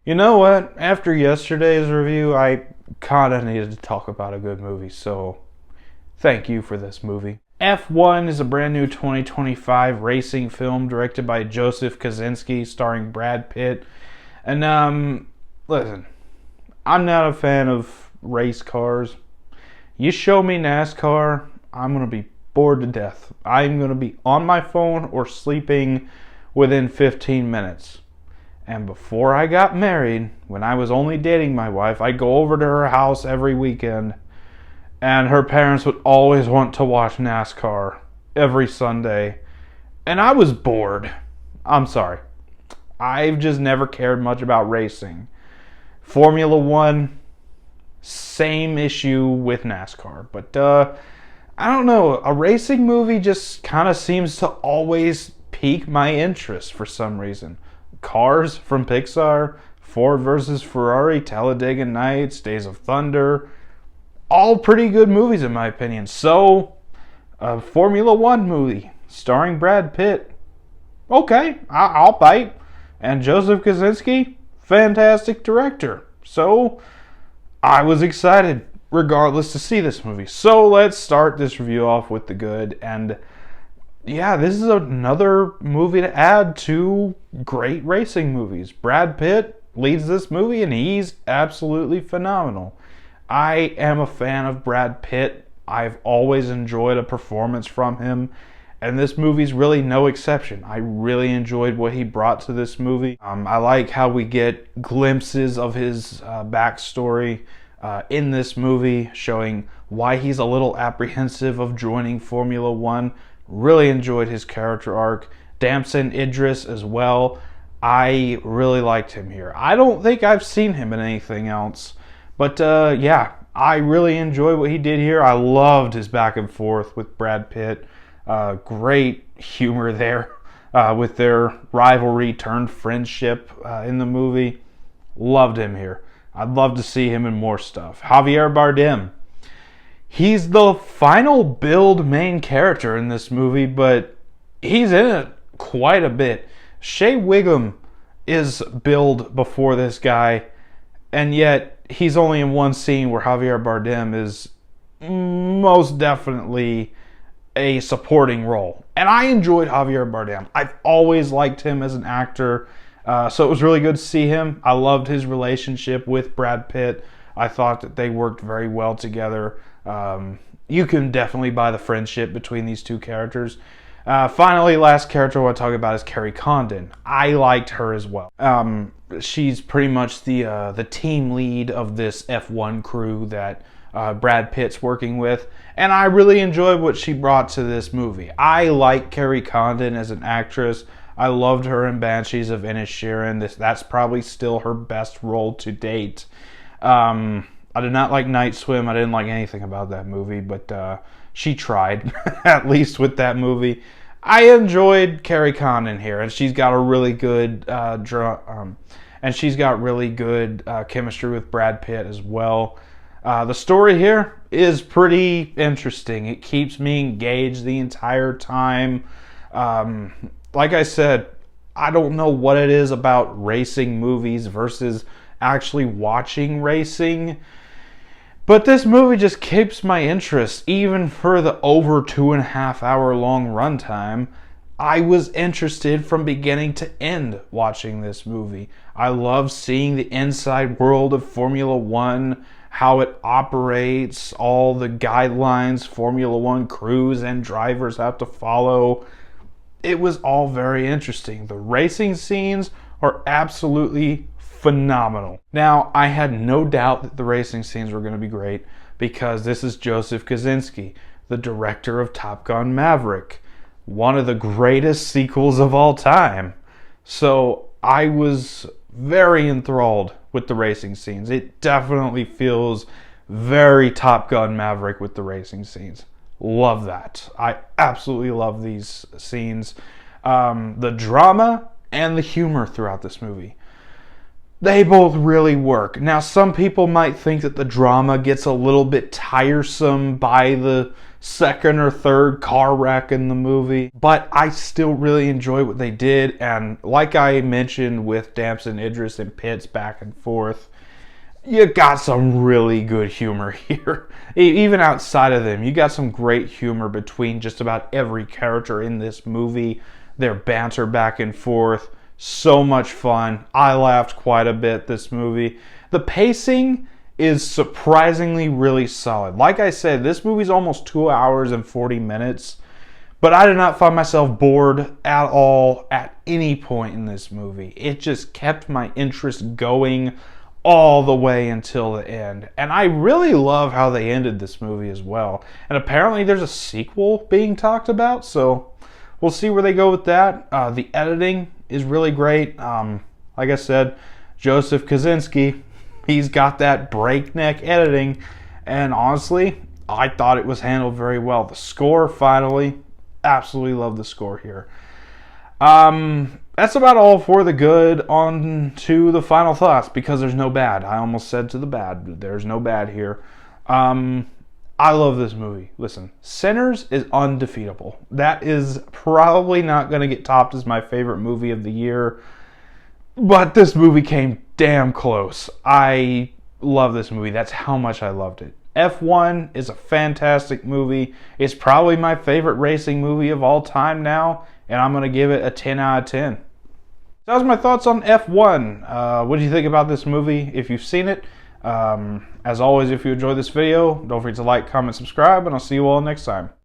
You know what? After yesterday's review, I kind of needed to talk about a good movie, so thank you for this movie. F1 is a brand new 2025 racing film directed by Joseph Kosinski, starring Brad Pitt. And, listen, I'm not a fan of race cars. You show me NASCAR, I'm going to be bored to death. I'm going to be on my phone or sleeping within 15 minutes. And before I got married, when I was only dating my wife, I'd go over to her house every weekend, and her parents would always want to watch NASCAR every Sunday. And I was bored. I'm sorry. I've just never cared much about racing. Formula One, same issue with NASCAR. But, I don't know. A racing movie just kind of seems to always pique my interest for some reason. Cars from Pixar, Ford versus Ferrari, Talladega Nights, Days of Thunder, all pretty good movies in my opinion. So, a Formula One movie starring Brad Pitt, okay, I'll bite. And Joseph Kosinski, fantastic director. So, I was excited regardless to see this movie. So, let's start this review off with the good. And yeah, this is another movie to add to great racing movies. Brad Pitt leads this movie, and he's absolutely phenomenal. I am a fan of Brad Pitt. I've always enjoyed a performance from him, and this movie's really no exception. I really enjoyed what he brought to this movie. I like how we get glimpses of his backstory in this movie, showing why he's a little apprehensive of joining Formula One. Really enjoyed his character arc. Damson Idris as well. I really liked him here. I don't think I've seen him in anything else. But yeah, I really enjoyed what he did here. I loved his back and forth with Brad Pitt. Great humor there with their rivalry turned friendship in the movie. Loved him here. I'd love to see him in more stuff. Javier Bardem. He's the final build main character in this movie, but he's in it quite a bit. Shea Wiggum is billed before this guy, and yet he's only in one scene where Javier Bardem is most definitely a supporting role. And I enjoyed Javier Bardem. I've always liked him as an actor, so it was really good to see him. I loved his relationship with Brad Pitt. I thought that they worked very well together. You can definitely buy the friendship between these two characters. Finally, last character I want to talk about is Kerry Condon. I liked her as well. She's pretty much the team lead of this F1 crew that Brad Pitt's working with, and I really enjoyed what she brought to this movie. I like Kerry Condon as an actress. I loved her in Banshees of Inisherin. That's probably still her best role to date. I did not like Night Swim. I didn't like anything about that movie, but she tried, at least with that movie. I enjoyed Kerry Condon here, and she's got a really good chemistry with Brad Pitt as well. The story here is pretty interesting. It keeps me engaged the entire time. Like I said, I don't know what it is about racing movies versus actually watching racing, but this movie just keeps my interest. Even for the over 2.5 hour long runtime, I was interested from beginning to end watching this movie. I love seeing the inside world of Formula One, how it operates, all the guidelines Formula One crews and drivers have to follow. It was all very interesting. The racing scenes are absolutely phenomenal. Now, I had no doubt that the racing scenes were going to be great because this is Joseph Kosinski, the director of Top Gun Maverick, one of the greatest sequels of all time. So I was very enthralled with the racing scenes. It definitely feels very Top Gun Maverick with the racing scenes. Love that. I absolutely love these scenes. The drama and the humor throughout this movie. They both really work. Now, some people might think that the drama gets a little bit tiresome by the second or third car wreck in the movie, but I still really enjoy what they did. And like I mentioned with Damson Idris and Pitts back and forth, you got some really good humor here. Even outside of them, you got some great humor between just about every character in this movie. Their banter back and forth. So much fun. I laughed quite a bit this movie. The pacing is surprisingly really solid. Like I said, this movie's almost 2 hours and 40 minutes, but I did not find myself bored at all at any point in this movie. It just kept my interest going all the way until the end. And I really love how they ended this movie as well. And apparently there's a sequel being talked about, so we'll see where they go with that. The editing is really great. Like I said, Joseph Kosinski, he's got that breakneck editing, and honestly, I thought it was handled very well. The score, finally, absolutely love the score here. That's about all for the good. On to the final thoughts, because there's no bad. I almost said to the bad, but there's no bad here. I love this movie. Listen, Sinners is undefeatable. That is probably not going to get topped as my favorite movie of the year, but this movie came damn close. I love this movie. That's how much I loved it. F1 is a fantastic movie. It's probably my favorite racing movie of all time now, and I'm going to give it a 10 out of 10. That was my thoughts on F1. What do you think about this movie if you've seen it? As always, if you enjoyed this video, don't forget to like, comment, subscribe, and I'll see you all next time.